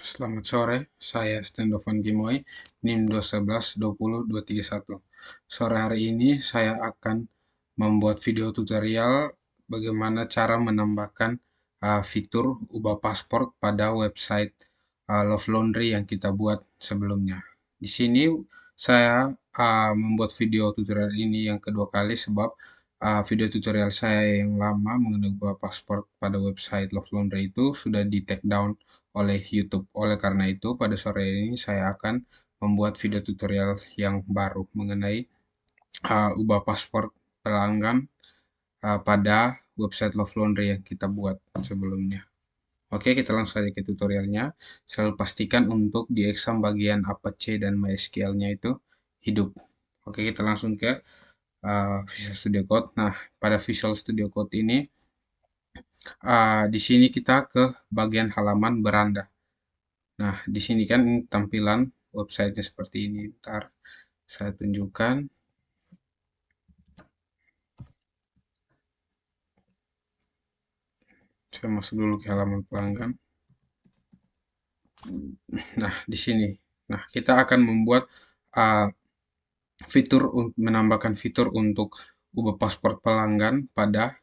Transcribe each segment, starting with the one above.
Selamat sore, saya Stendovan Gimoy, NIM 21120-231. Sore hari ini saya akan membuat video tutorial bagaimana cara menambahkan fitur ubah paspor pada website Love Laundry yang kita buat sebelumnya. Di sini saya membuat video tutorial ini yang kedua kali sebab video tutorial saya yang lama mengenai ubah paspor pada website Love Laundry itu sudah di take down oleh YouTube. Oleh karena itu, pada sore ini saya akan membuat video tutorial yang baru mengenai ubah paspor pelanggan pada website Love Laundry yang kita buat sebelumnya. Oke, kita langsung saja ke tutorialnya. Selalu pastikan untuk di exam bagian APC dan MySQL-nya itu hidup. Oke, kita langsung ke Visual Studio Code. Nah, pada Visual Studio Code ini, di sini kita ke bagian halaman beranda. Nah, di sini kan ini tampilan websitenya seperti ini. Ntar saya tunjukkan. Saya masuk dulu ke halaman pelanggan. Nah, di sini. Nah, kita akan membuat menambahkan fitur untuk ubah paspor pelanggan pada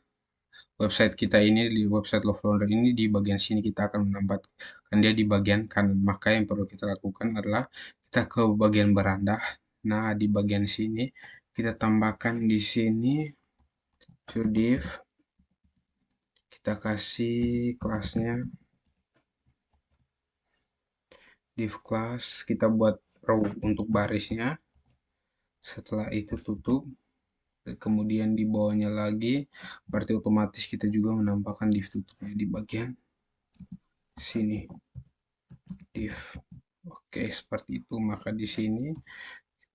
website kita ini, di website Love Laundry ini. Di bagian sini kita akan menambahkan dia di bagian kanan. Maka yang perlu kita lakukan adalah kita ke bagian beranda. Nah, di bagian sini kita tambahkan di sini to div, kita kasih kelasnya div class, kita buat row untuk barisnya. Setelah itu tutup, kemudian di bawahnya lagi, berarti otomatis kita juga menambahkan div tutupnya di bagian sini, div. Oke, seperti itu. Maka di sini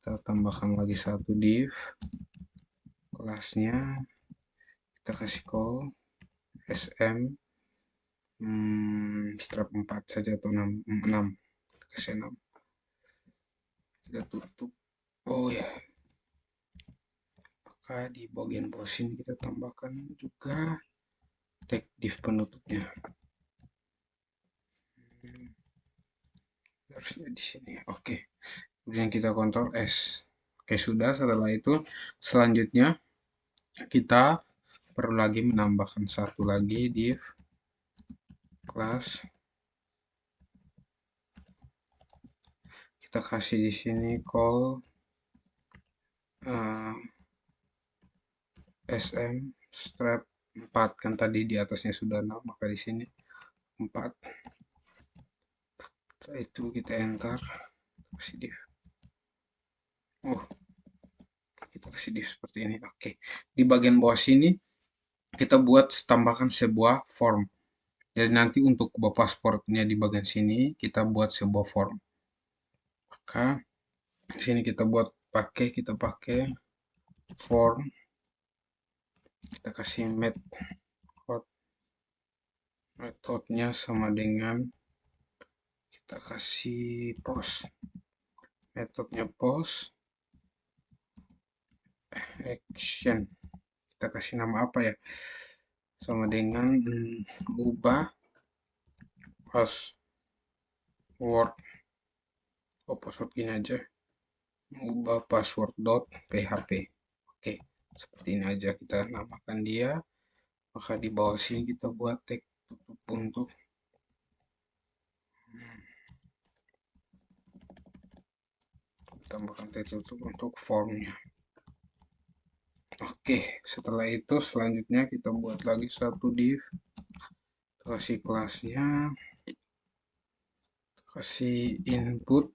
kita tambahkan lagi satu div kelasnya, kita kasih call sm strap 4 saja atau 6, kita kasih 6, kita tutup. Oh ya, maka di bagian bawah sini kita tambahkan juga tag div penutupnya. Harusnya di sini. Oke. Kemudian kita kontrol S. Oke, sudah. Setelah itu selanjutnya kita perlu lagi menambahkan satu lagi div class. Kita kasih di sini call sm strap 4, kan tadi di atasnya sudah 6, maka di sini 4. Setelah itu kita enter, kasih div. Oh, kita kasih div seperti ini. Oke. Di bagian bawah sini kita buat tambahkan sebuah form. Jadi nanti untuk ubah pasportnya di bagian sini kita buat sebuah form. Maka di sini kita pakai form. Kita kasih methodenya sama dengan kita kasih post. Metodenya post action. Kita kasih nama apa ya? Sama dengan ubah password. Oh, password gini aja. Ubah password.php. Oke, seperti ini aja kita namakan dia. Maka di bawah sini kita buat tag tutup untuk tambahkan tag tutup untuk formnya. Oke, setelah itu selanjutnya kita buat lagi satu div, kasih kelasnya, kasih input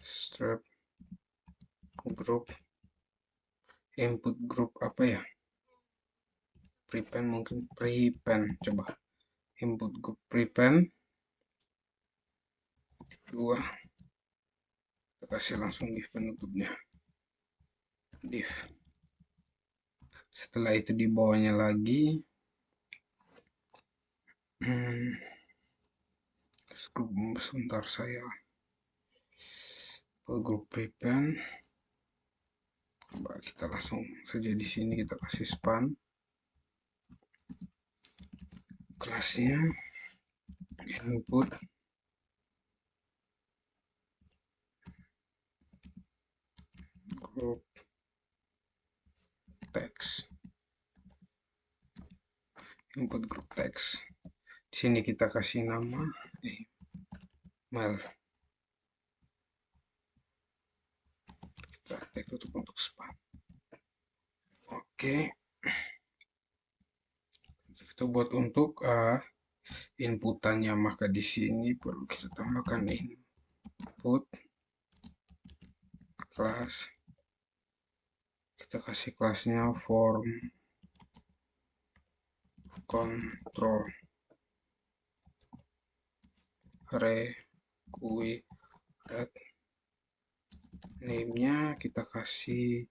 strap group, input group apa ya, prepend, mungkin prepend, coba input group prepend 2, kita kasih langsung div penutupnya, div. Setelah itu di bawahnya lagi sebentar, saya grup prepend. Coba kita langsung saja di sini kita kasih span, kelasnya input group text, input group text. Di sini kita kasih nama email. Kita tag tutup untuk spam. Oke. Kita buat untuk inputannya, maka di sini perlu kita tambahkan input class. Kita kasih kelasnya form control required. Name-nya kita kasih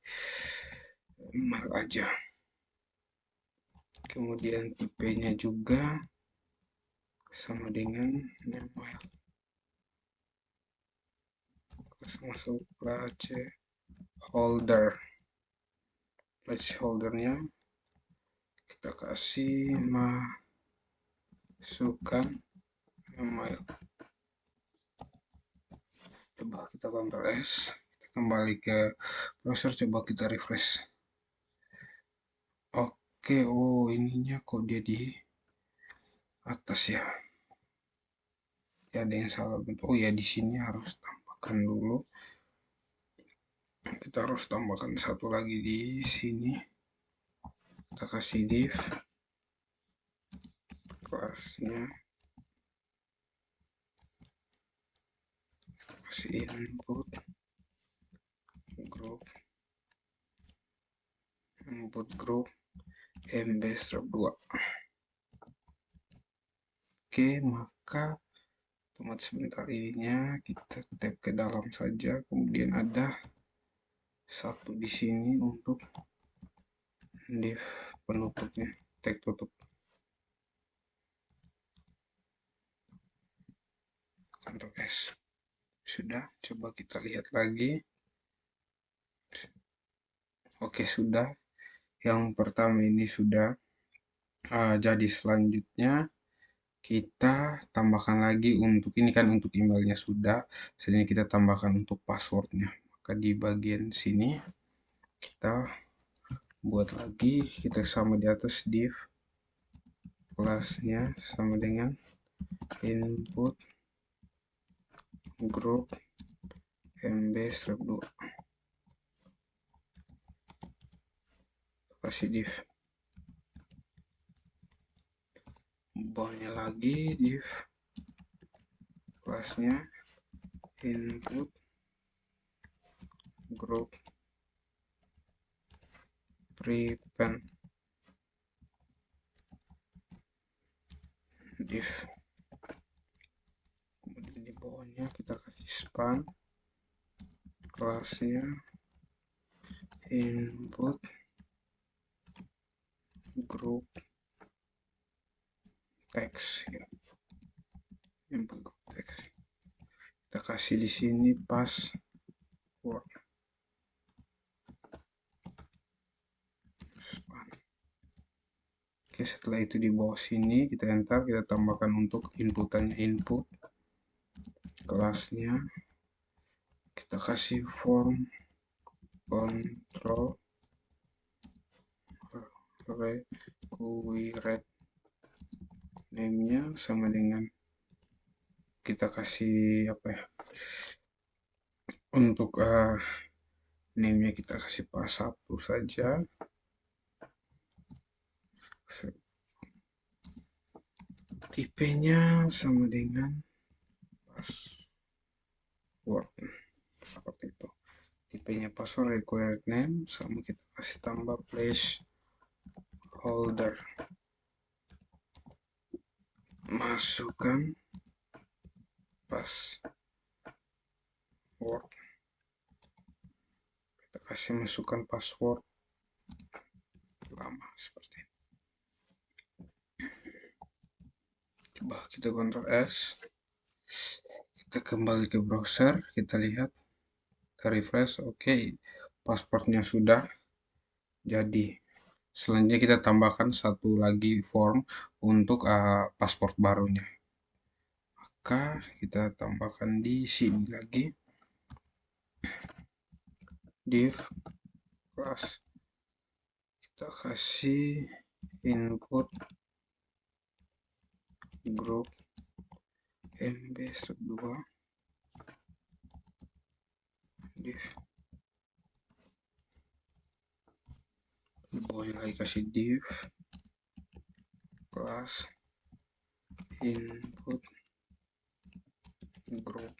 email aja. Kemudian tipenya juga sama dengan email. Masuk placeholdernya kita kasih masukkan email. Coba kita Ctrl S, kita kembali ke browser, coba kita refresh. Oke, oh ininya kok dia di atas ya. Ada yang salah bentuk. Oh ya, di sini harus tambahkan dulu. Kita harus tambahkan satu lagi di sini. Kita kasih div kelasnya, kita kasih input group mb-2. Oke, maka otomatis sebentar ininya kita tap ke dalam saja, kemudian ada satu di sini untuk div penutupnya, tag tutup. Ctrl S. Sudah, coba kita lihat lagi. Oke, sudah. Yang pertama ini sudah. Jadi selanjutnya kita tambahkan lagi untuk ini kan untuk emailnya sudah. Selanjutnya kita tambahkan untuk passwordnya. Maka di bagian sini kita buat lagi, kita sama di atas div kelasnya sama dengan input group mb-2. Kasih div bawahnya lagi div kelasnya input group prepend div, kemudian di bawahnya kita kasih span kelasnya input group text ya. Input group text kita kasih di sini password. Oke, setelah itu di bawah sini kita enter, kita tambahkan untuk inputannya input kelasnya kita kasih form control required. Name-nya sama dengan kita kasih apa ya, untuk name-nya kita kasih pas 1 saja. Tipenya sama dengan password seperti itu. Tipenya password required name sama kita kasih tambah placeholder, masukkan password, kita kasih masukkan password lama seperti ini. Coba kita Ctrl S, kita kembali ke browser, kita lihat, kita refresh. Oke, pasportnya sudah jadi. Selanjutnya kita tambahkan satu lagi form untuk paspor barunya. Maka kita tambahkan di sini lagi div class, kita kasih input group mb2 div, di bawahnya lagi kasih div class input group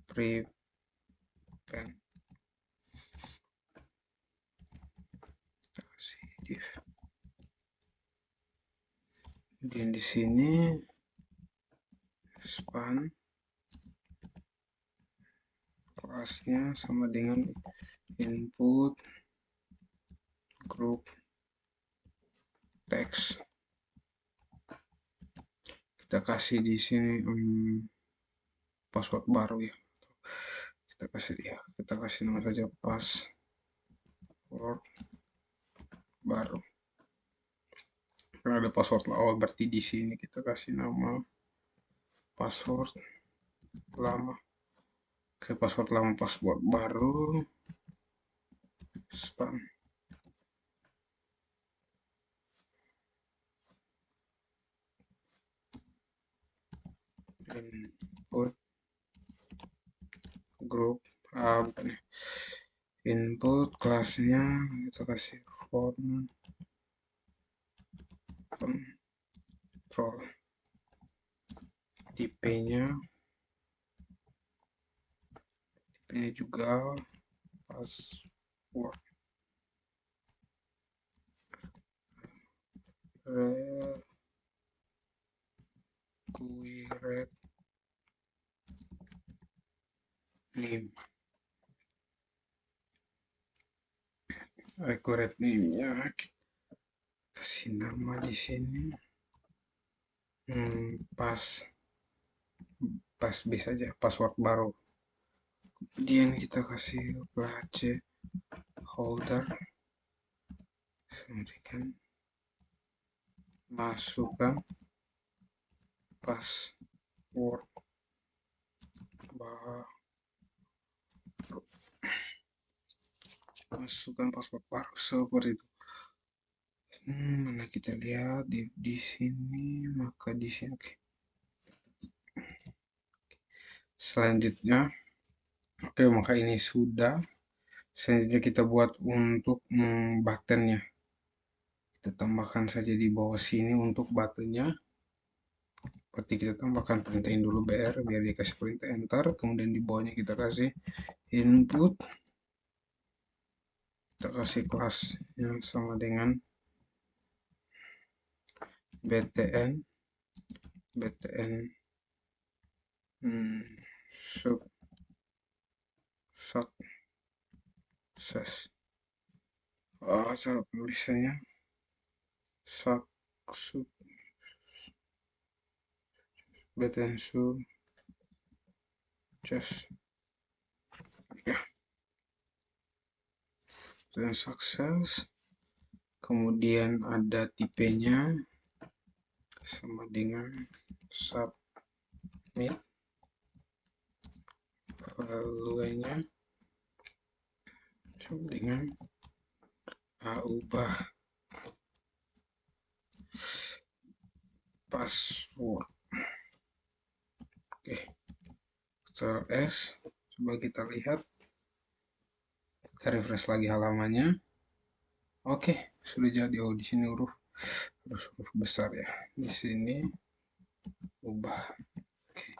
prevent, kita kasih div. Dan di sini span kelasnya sama dengan input group text. Kita kasih di sini password baru ya. Kita kasih nama saja password baru. Karena ada password lama, berarti di sini kita kasih nama password lama. Oke, password lama, password baru, span. Input group bukan ya. Input kelasnya kita kasih font control, tipenya juga password required name, required name-nya kasih nama di sini pas bisa aja, password baru. Kemudian kita kasih placeholder, kemudian masukkan password baru, seperti itu. Mana kita lihat di sini, maka di sini. Oke. Selanjutnya, oke, maka ini sudah. Selanjutnya kita buat untuk buttonnya. Kita tambahkan saja di bawah sini untuk buttonnya. Berarti kita tambahkan, perintahin dulu BR biar dikasih perintah enter. Kemudian di bawahnya kita kasih input. Kita kasih kelas yang sama dengan btn success. Cara penulisannya btn success ya, dan sukses. Kemudian ada tipenya sama dengan submit, value-nya sama dengan ubah password. Oke, Ctrl S, coba kita lihat, kita refresh lagi halamannya. Oke, sudah jadi. Oh, di sini huruf besar ya, di sini ubah. Oke.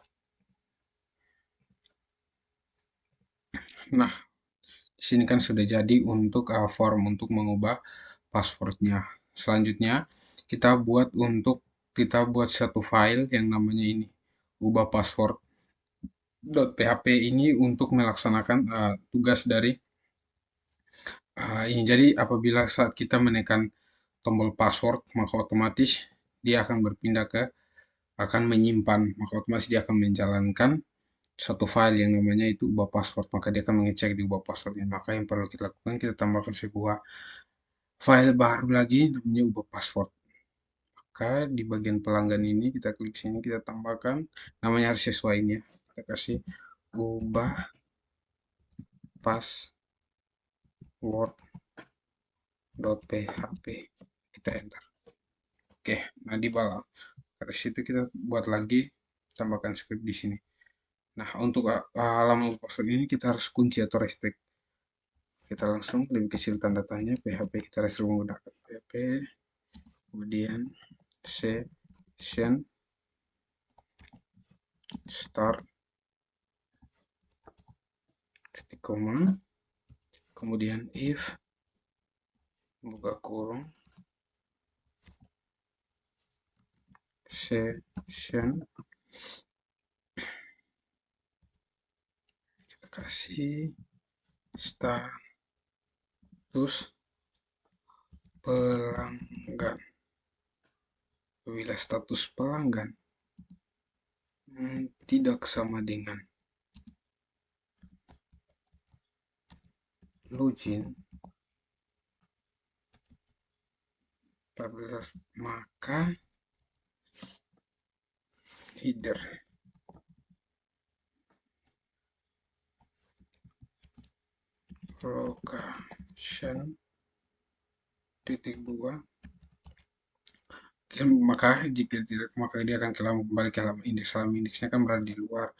Nah, di sini kan sudah jadi untuk form untuk mengubah passwordnya. Selanjutnya kita buat satu file yang namanya ini, ubah password .php ini untuk melaksanakan tugas dari ini. Jadi apabila saat kita menekan tombol password, maka otomatis dia akan berpindah akan menyimpan, maka otomatis dia akan menjalankan satu file yang namanya itu ubah password. Maka dia akan mengecek di ubah passwordnya. Maka yang perlu kita lakukan, kita tambahkan sebuah file baru lagi namanya ubah password. Maka di bagian pelanggan ini kita klik sini, kita tambahkan, namanya harus sesuai ini ya. Kita kasih ubah password.php, kita enter. Oke, nah di bawah dari situ kita buat lagi, tambahkan script di sini. Nah, untuk halaman password ini kita harus kunci atau restrict. Kita langsung lebih kecil tanda tanya PHP, kita restrict menggunakan PHP, kemudian session start titik koma, kemudian if buka kurung session, kita kasih status pelanggan. Apabila status pelanggan tidak sama dengan login, maka header location titik 2, maka jika tidak, maka dia akan kembali ke halaman indeks. Halaman indeksnya kan berada di luar,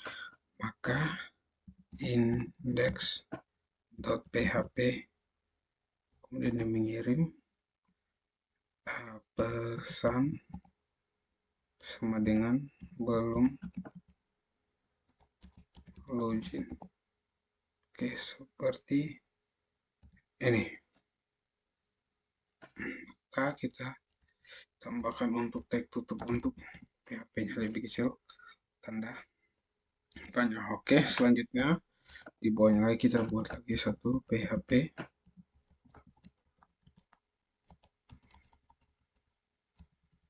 maka index.php, kemudian dia mengirim pesan sama dengan belum login. Oke, seperti ini. Maka kita tambahkan untuk tag tutup untuk PHP-nya lebih kecil, tanda tanya. Oke, selanjutnya di bawahnya lagi kita buat lagi satu PHP.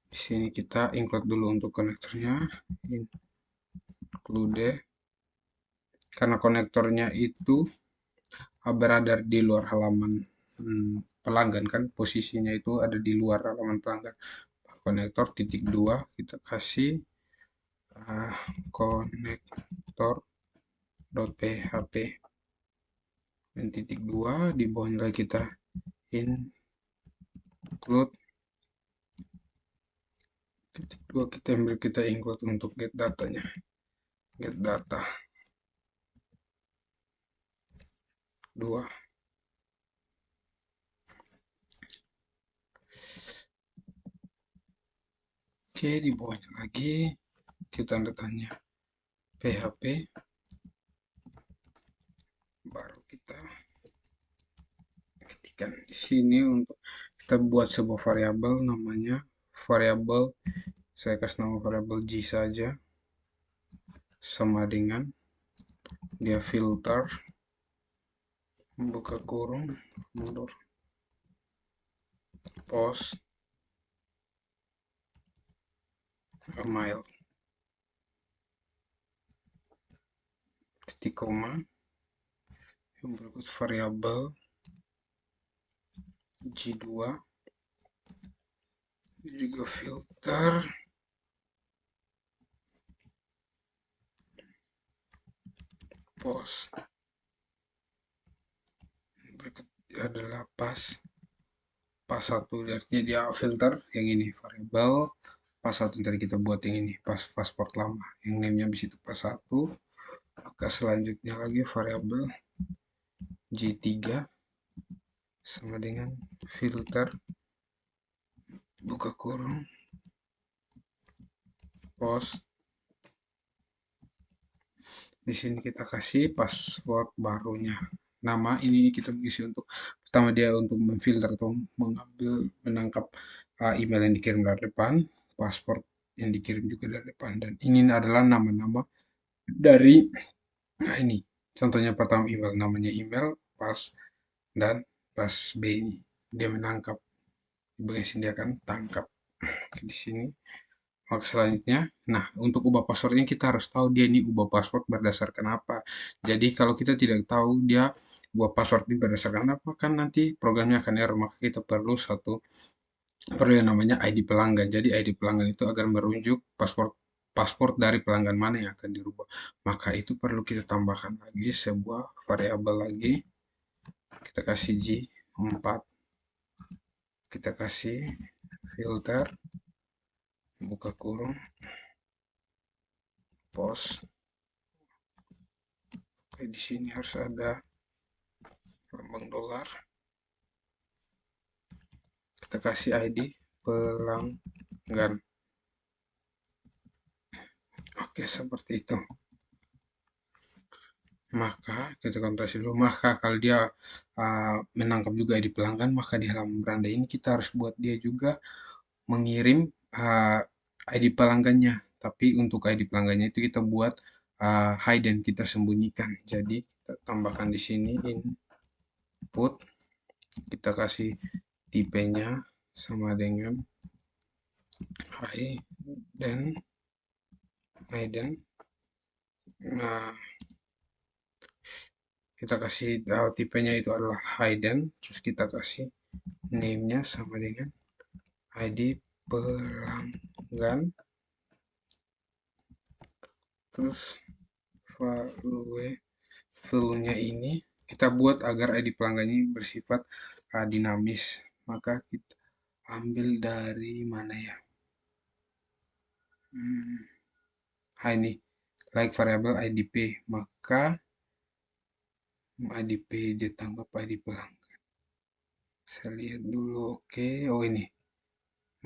Di sini kita include dulu untuk konektornya, include, karena konektornya itu berada di luar halaman pelanggan, kan posisinya itu ada di luar halaman pelanggan. Konektor titik 2 kita kasih konektor.php, dan titik 2 di bawahnya lagi kita include titik 2, kita include untuk get datanya, get data 2. Oke, di bawahnya lagi kita tanda tanya PHP, baru kita ketikkan di sini untuk kita buat sebuah variabel, namanya variabel, saya kasih nama variabel G saja, sama dengan dia filter buka kurung mundur post email titik koma, yang berikut variabel G2 juga filter post, berikut adalah pas 1, artinya dia filter yang ini, variabel pas 1 tadi kita buat yang ini, pasport lama yang namanya di situ pas 1. Maka selanjutnya lagi variabel G3 sama dengan filter buka kurung post. Di sini kita kasih password barunya. Nama ini kita mengisi untuk pertama dia untuk memfilter atau menangkap email yang dikirim dari depan, password yang dikirim juga dari depan, dan ini adalah nama-nama dari ini. Contohnya pertama email, namanya email, pas, dan pas B ini dia menangkap, di bagian sini dia akan tangkap di sini. Maka selanjutnya, nah untuk ubah passwordnya kita harus tahu dia ini ubah password berdasarkan apa. Jadi kalau kita tidak tahu dia ubah password ini berdasarkan apa, kan nanti programnya akan error. Maka kita perlu yang namanya ID pelanggan. Jadi ID pelanggan itu agar merujuk password paspor dari pelanggan mana yang akan dirubah. Maka itu perlu kita tambahkan lagi sebuah variabel lagi. Kita kasih J4. Kita kasih filter, buka kurung, post. Oke, di sini harus ada lambang dolar. Kita kasih ID pelanggan. Oke, seperti itu. Maka kita kontrasi dulu. Maka kalau dia menangkap juga ID pelanggan, maka di halaman beranda ini kita harus buat dia juga mengirim ID pelanggannya. Tapi untuk ID pelanggannya itu kita buat hide dan kita sembunyikan. Jadi kita tambahkan di sini input, kita kasih tipenya sama dengan hidden. Nah, kita kasih tipenya itu adalah hidden, terus kita kasih name-nya sama dengan ID pelanggan, terus value-nya ini kita buat agar ID pelanggan ini bersifat dinamis. Maka kita ambil dari mana ya? Ini like variable IDP, maka IDP ditambah ID pelanggan. Saya lihat dulu. Oke, oh ini.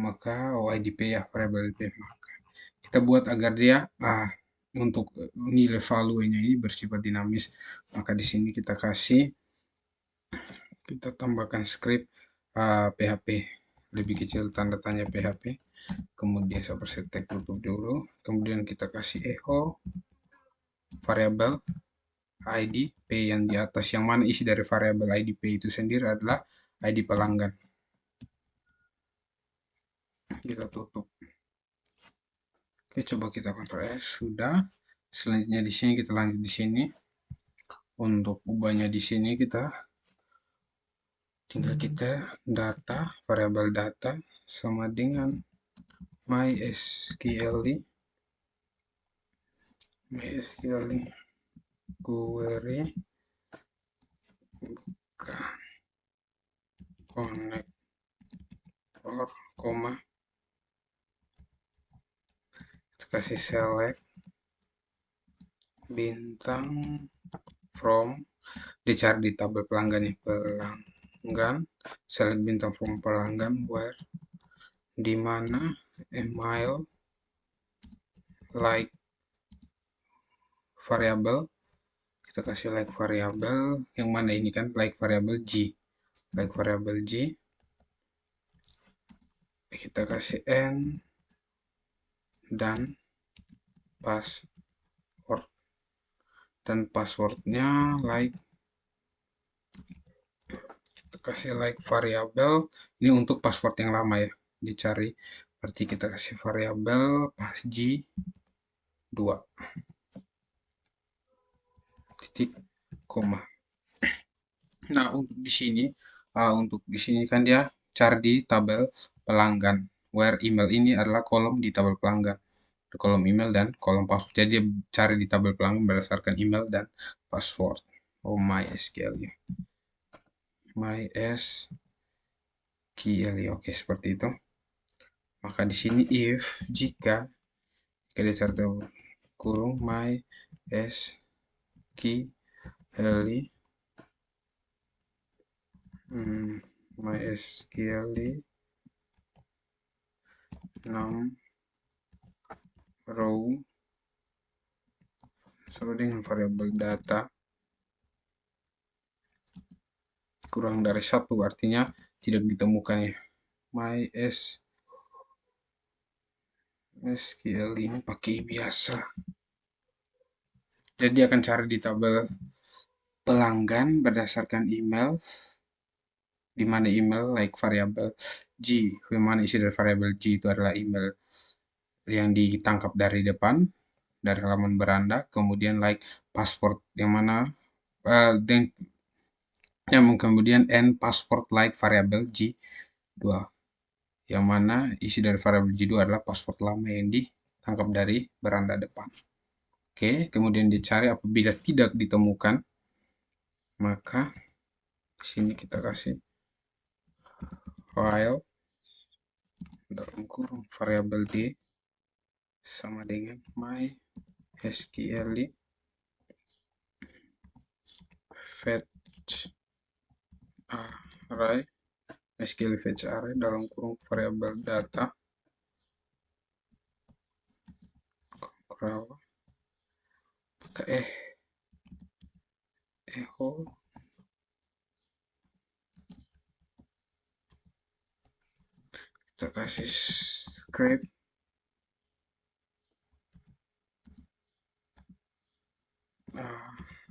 Maka IDP ya, variable IDP. Maka kita buat agar dia untuk nilai value-nya ini bersifat dinamis. Maka di sini kita tambahkan script PHP lebih kecil tanda tanya PHP. Kemudian saya tag tutup dulu. Kemudian kita kasih echo variabel IDP yang di atas, yang mana isi dari variabel IDP itu sendiri adalah ID pelanggan. Kita tutup. Oke, coba kita Ctrl S. Sudah. Selanjutnya di sini kita lanjut di sini. Untuk ubahnya di sini tinggal kita data, variabel data sama dengan MySQL query connector, koma, kita kasih select bintang from, dicari di tabel pelanggan nih, pelanggan, select bintang from pelanggan, where, di mana email like variabel, kita kasih like variabel yang mana ini kan like variabel G, like variabel G, kita kasih N dan password, dan passwordnya like, kita kasih like variabel ini untuk password yang lama ya, dicari, berarti kita kasih variabel pas G 2 titik koma. Nah, untuk di sini kan dia cari di tabel pelanggan, where email ini adalah kolom di tabel pelanggan, kolom email dan kolom password. Jadi dia cari di tabel pelanggan berdasarkan email dan password. Oh, MySQL ya. MySQL ya. Oke, seperti itu. Maka di sini if jika dia cari kurung MySQL MySQL 6 row sama dengan variabel data kurang dari 1, artinya tidak ditemukan ya. MySQL ini pakai biasa, jadi akan cari di tabel pelanggan berdasarkan email, di mana email like variabel G, di mana isi dari variabel G itu adalah email yang ditangkap dari depan, dari halaman beranda, kemudian like password yang mana dan kemudian n password like variabel G2, yang mana isi dari variabel G2 adalah password lama yang tangkap dari beranda depan. Oke, kemudian dicari apabila tidak ditemukan, maka di sini kita kasih file dalam kurung variabel d sama dengan mysql fetch array SQL fetch array dalam kurung variabel data maka echo kita kasih script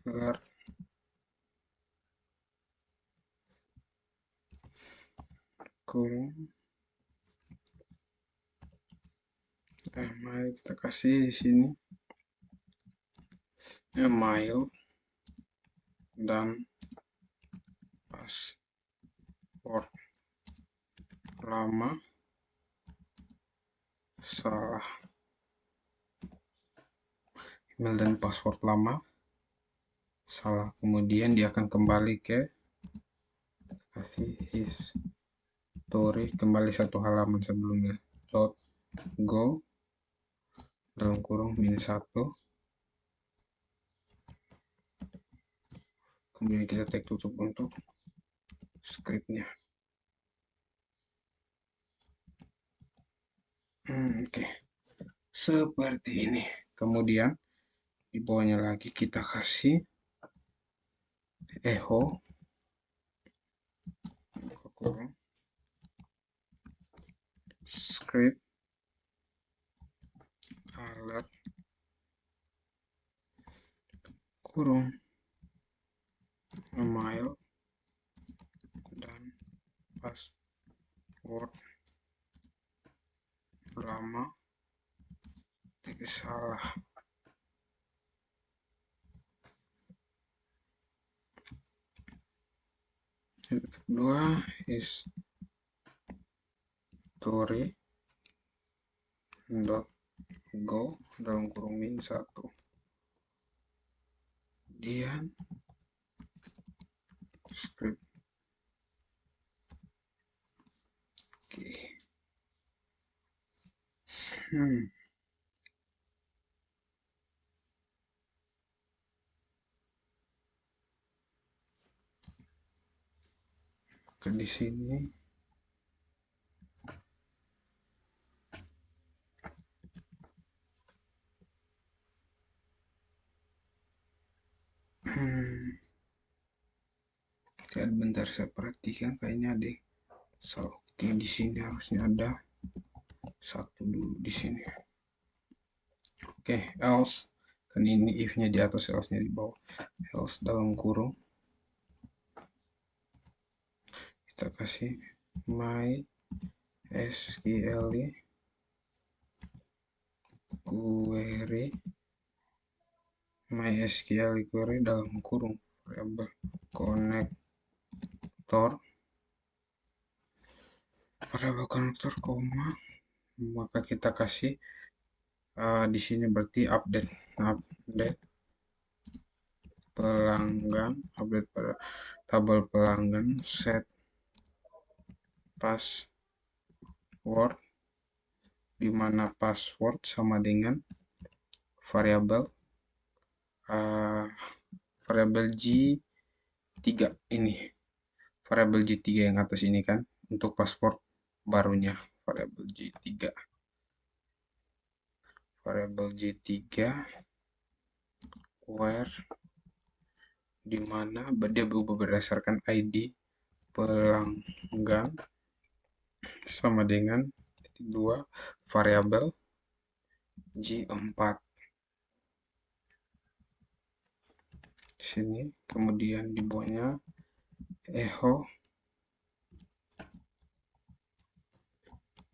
alert kurung email, kita kasih di sini email dan password lama salah, email dan password lama salah, kemudian dia akan kembali ke kasih history, kembali satu halaman sebelumnya .go dalam kurung -1, kemudian kita tag tutup untuk scriptnya. Oke, seperti ini. Kemudian di bawahnya lagi kita kasih echo kurung script alert kurung email dan password lama salah. Yang kedua history.go dalam kurung -1, kemudian script. Oke. Ke di sini bentar saya perhatikan kayaknya ada salah. Oke, di sini harusnya ada satu dulu di sini. Oke, else kan ini if-nya di atas, else-nya di bawah. Else dalam kurung kita kasih mysql query dalam kurung variabel konektor koma, maka kita kasih di sini berarti update pelanggan, update pada tabel pelanggan, set password, di mana password sama dengan variabel G3 ini, variabel G3 yang atas ini kan untuk password barunya, variabel G3 where di mana dia berubah berdasarkan ID pelanggan sama dengan 2 variabel G4 di sini, kemudian di bawahnya echo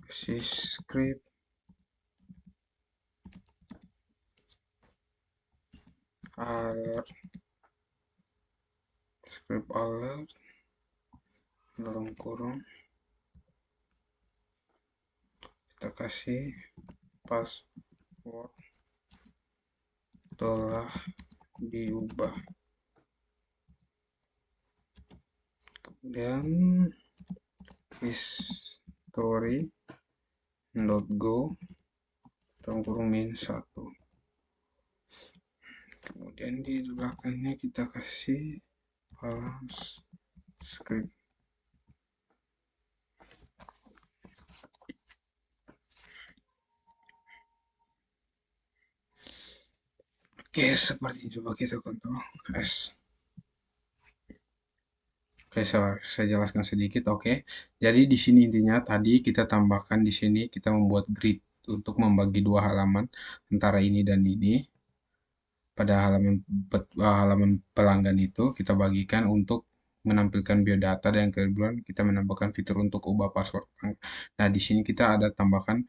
script alert dalam kurung kita kasih password password telah diubah. Kemudian history.go -1. Kemudian di belakangnya kita kasih falang script. Oke, seperti ini. Coba kita kontrol S. Oke, saya jelaskan sedikit. Oke, jadi di sini intinya tadi kita tambahkan di sini kita membuat grid untuk membagi dua halaman antara ini dan ini. Pada halaman pelanggan itu kita bagikan untuk menampilkan biodata, dan kemudian kita menambahkan fitur untuk ubah password. Nah, di sini kita ada tambahkan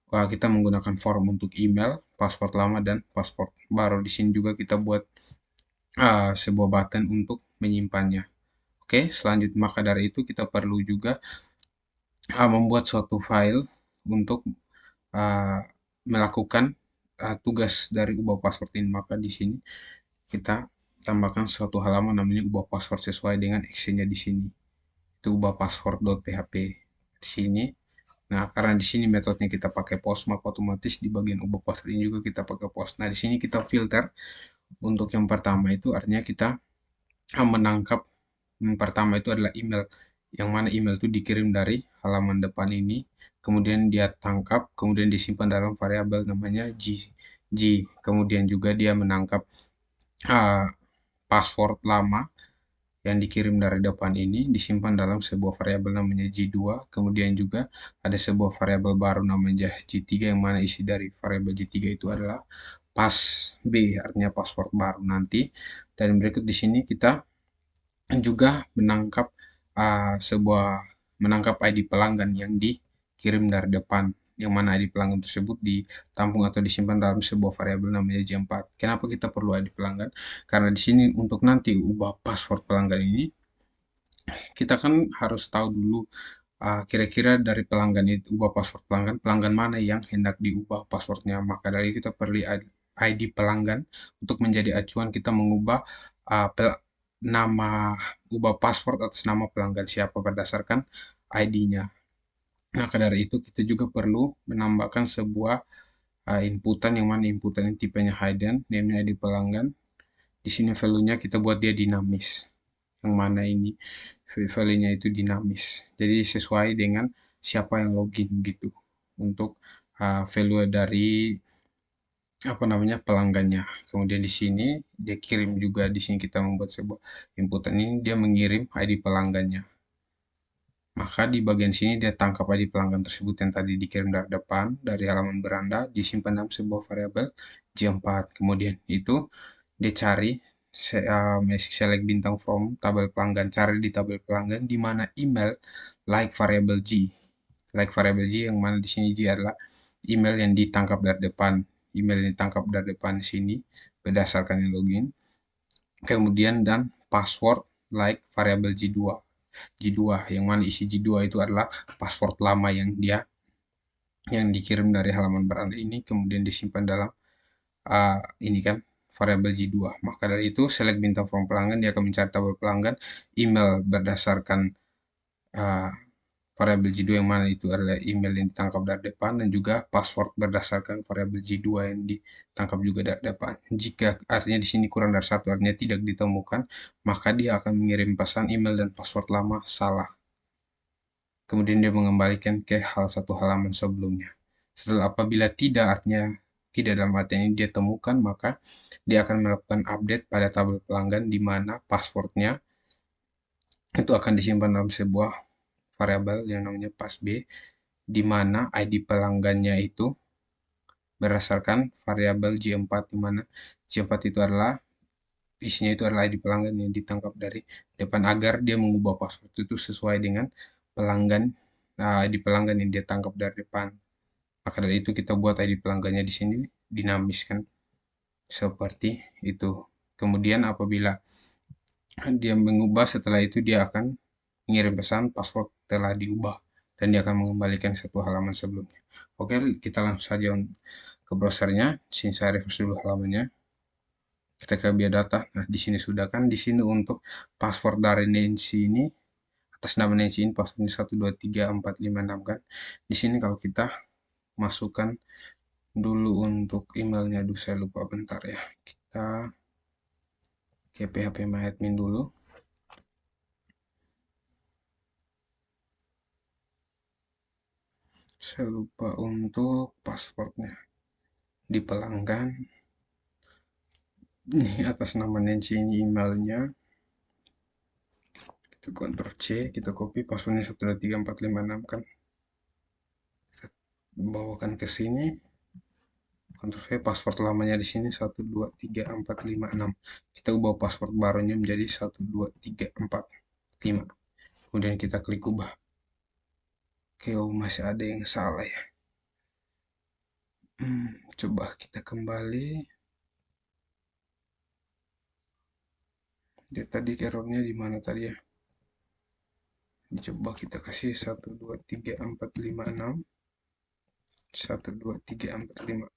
kita menggunakan form untuk email, password lama dan password baru. Di sini juga kita buat sebuah button untuk menyimpannya. Oke, selanjutnya maka dari itu kita perlu juga membuat suatu file untuk uh, melakukan tugas dari ubah password ini. Maka di sini kita tambahkan suatu halaman namanya ubah password sesuai dengan actionnya di sini. Itu ubah password.php di sini. Nah, karena di sini metodenya kita pakai post, maka otomatis di bagian ubah password ini juga kita pakai post. Nah, di sini kita filter untuk yang pertama itu artinya kita menangkap yang pertama itu adalah email, yang mana email itu dikirim dari halaman depan ini, kemudian dia tangkap, kemudian disimpan dalam variabel namanya G. Kemudian juga dia menangkap password lama yang dikirim dari depan ini, disimpan dalam sebuah variabel namanya G2. Kemudian juga ada sebuah variabel baru namanya G3, yang mana isi dari variabel G3 itu adalah pass B, artinya password baru nanti. Dan berikut di sini kita juga menangkap ID pelanggan yang dikirim dari depan, yang mana ID pelanggan tersebut ditampung atau disimpan dalam sebuah variabel namanya J4. Kenapa kita perlu ID pelanggan? Karena di sini untuk nanti ubah password pelanggan ini, kita kan harus tahu dulu kira-kira dari pelanggan itu, ubah password pelanggan mana yang hendak diubah passwordnya. Maka dari itu kita perlu ID pelanggan untuk menjadi acuan kita mengubah nama ubah password atas nama pelanggan siapa berdasarkan ID-nya. Maka dari itu kita juga perlu menambahkan sebuah inputan, yang mana inputan ini tipenya hidden, namanya ID pelanggan. Di sini value-nya kita buat dia dinamis. Yang mana ini value-nya itu dinamis. Jadi sesuai dengan siapa yang login gitu. Untuk value dari pelanggannya. Kemudian di sini dia kirim juga, di sini kita membuat sebuah inputan ini, dia mengirim ID pelanggannya. Maka di bagian sini dia tangkap ID pelanggan tersebut yang tadi dikirim dari depan, dari halaman beranda, disimpan dalam sebuah variabel J4. Kemudian itu dia cari select bintang from tabel pelanggan, cari di tabel pelanggan di mana email like variable G. Like variable G, yang mana di sini G adalah email yang ditangkap dari depan. Email yang ditangkap dari depan di sini berdasarkan yang login. Kemudian dan password like variable G2, yang mana isi G2 itu adalah password lama yang dikirim dari halaman beranda ini, kemudian disimpan dalam ini kan variabel G2. Maka dari itu select bintang from pelanggan, dia akan mencari tabel pelanggan email berdasarkan variabel G2, yang mana itu adalah email yang ditangkap dari depan, dan juga password berdasarkan variabel G2 yang ditangkap juga dari depan. Jika artinya di sini kurang dari satu, artinya tidak ditemukan, maka dia akan mengirim pesan email dan password lama salah. Kemudian dia mengembalikan ke satu halaman sebelumnya. Setelah apabila tidak, artinya tidak dalam artian ini dia temukan, maka dia akan melakukan update pada tabel pelanggan di mana passwordnya itu akan disimpan dalam sebuah variabel yang namanya passb, di mana ID pelanggannya itu berdasarkan variabel J4, di mana J4 itu adalah isinya itu adalah ID pelanggan yang ditangkap dari depan, agar dia mengubah password itu sesuai dengan pelanggan ID pelanggan yang dia tangkap dari depan. Maka dari itu kita buat ID pelanggannya di sini dinamis kan, seperti itu. Kemudian apabila dia mengubah, setelah itu dia akan mengirim pesan password telah diubah, dan dia akan mengembalikan satu halaman sebelumnya. Oke, kita langsung saja ke browsernya. Di sini saya refresh dulu halamannya. Kita ke biodata. Nah, di sini sudah kan. Di sini untuk password dari Nancy ini, atas nama Nancy ini passwordnya 123456 kan. Di sini kalau kita masukkan dulu untuk emailnya. Aduh, saya lupa bentar ya. Kita ke phpMyAdmin dulu. Saya lupa untuk passwordnya di pelanggan. Ini atas nama Nancy ini emailnya. Kita Ctrl C, kita copy passwordnya 123456 kan. Kita bawakan ke sini. Ctrl V, password lamanya di sini 123456. Kita ubah password barunya menjadi 12345. Kemudian kita klik ubah. Oke, oh masih ada yang salah ya. Coba kita kembali. Dia tadi errornya di mana tadi ya? Coba kita kasih 123456. 12345.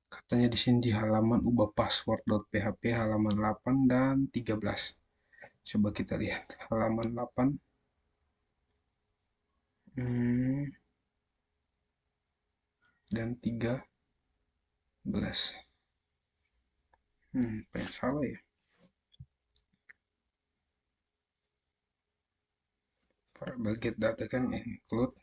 Katanya di sini di halaman ubah password.php halaman 8 dan 13. Coba kita lihat halaman 8. Dan 13. Apa yang salah ya? Variable get data kan include.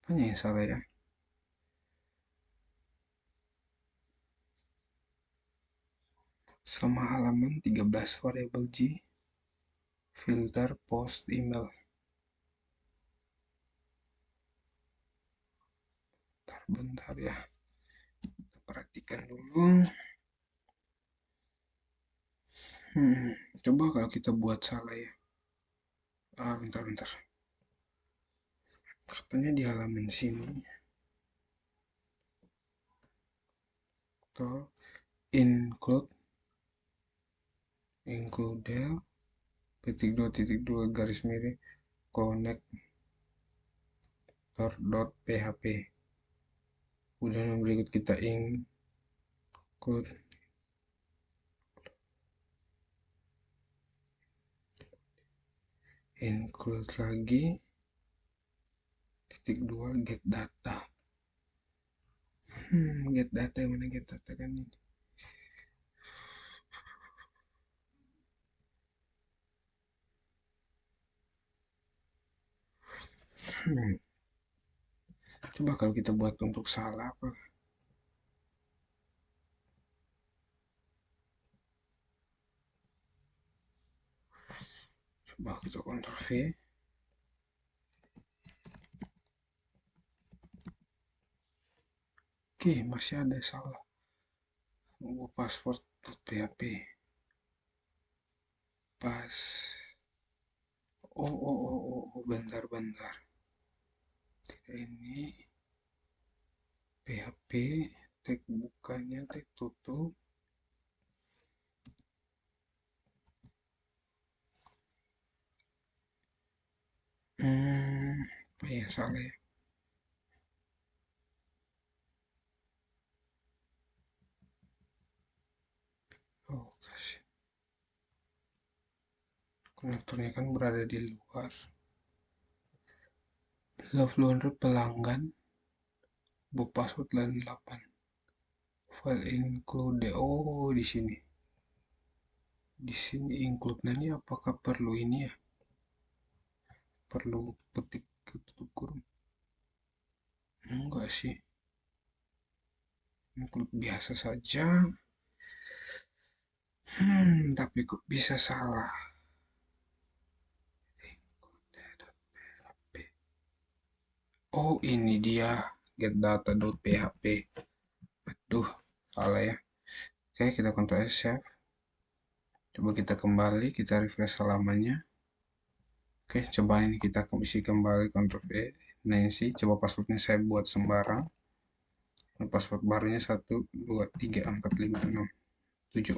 Apa yang salah ya? Sama halaman 13 variable G filter post email. Bentar ya. Kita perhatikan dulu. Coba kalau kita buat salah ya. Bentar. Katanya di halaman sini. Atau include -2 garis miring connector.php. Kemudian yang berikut kita include lagi -2 get data. Get data yang mana get data kan ini? Coba kalau kita buat untuk salah apa? Coba kita Ctrl V. Oke, masih ada salah. Ubah password.php. Oh, bentar. Ini PHP, tag bukanya, tag tutup. Apa yang salah ya? Oh, kasih. Konektornya kan berada di luar. Love Laundry pelanggan. Password lain 8. File include. Oh, di sini. Di sini include ini apakah perlu ini ya? Perlu petik tutup kurung? Enggak sih. Include biasa saja. Tapi kok bisa salah? Oh, ini dia getData.php. Aduh, salah ya. Oke, kita Ctrl S save. Coba kita kembali, kita refresh halamannya. Oke, coba ini kita isi kembali Ctrl V. Nancy, coba passwordnya saya buat sembarang. Password barunya 123456. 7.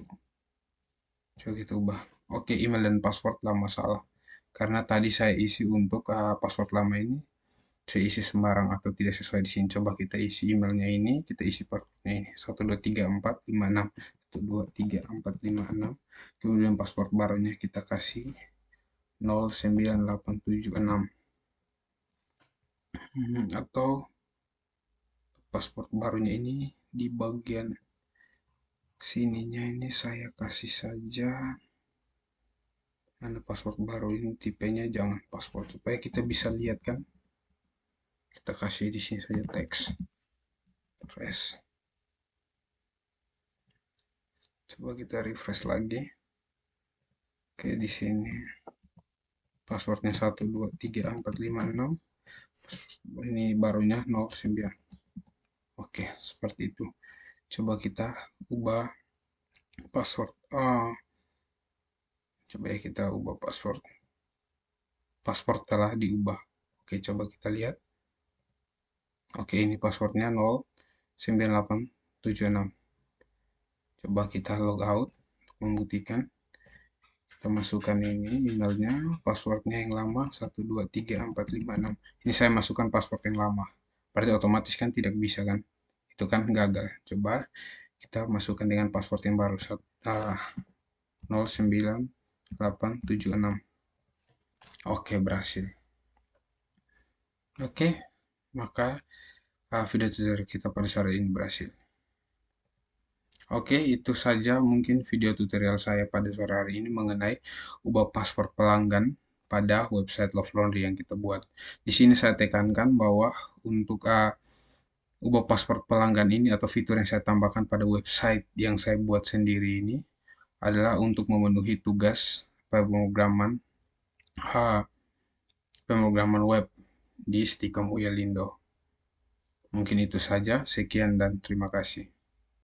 Coba kita ubah. Oke, email dan password lama salah. Karena tadi saya isi untuk password lama ini, saya isi sembarang atau tidak sesuai di sini. Coba kita isi emailnya ini, kita isi passwordnya ini. 123456. 123456. Kemudian password barunya kita kasih 09876. Atau password barunya ini di bagian sininya ini saya kasih saja. Mana password baru ini, tipenya jangan password supaya kita bisa lihat kan. Kita kasih di sini saja teks refresh. Coba kita refresh lagi. Oke, di sini passwordnya 123456. Ini barunya 09. Oke, seperti itu. Coba kita ubah password. Coba ya kita ubah password. Password telah diubah. Oke, coba kita lihat. Oke, ini passwordnya 09876. Coba kita log out untuk membuktikan. Kita masukkan ini emailnya, passwordnya yang lama 123456. Ini saya masukkan password yang lama. Berarti otomatis kan tidak bisa kan? Itu kan gagal. Coba kita masukkan dengan password yang baru 09876. Oke, berhasil. Oke, maka video tutorial kita pada sore ini berhasil. Oke, itu saja mungkin video tutorial saya pada sore hari ini mengenai ubah password pelanggan pada website Love Laundry yang kita buat. Di sini saya tekankan bahwa untuk ubah password pelanggan ini atau fitur yang saya tambahkan pada website yang saya buat sendiri ini adalah untuk memenuhi tugas pemrograman pemrograman web di Stikom Uyalindo. Mungkin itu saja, sekian dan terima kasih.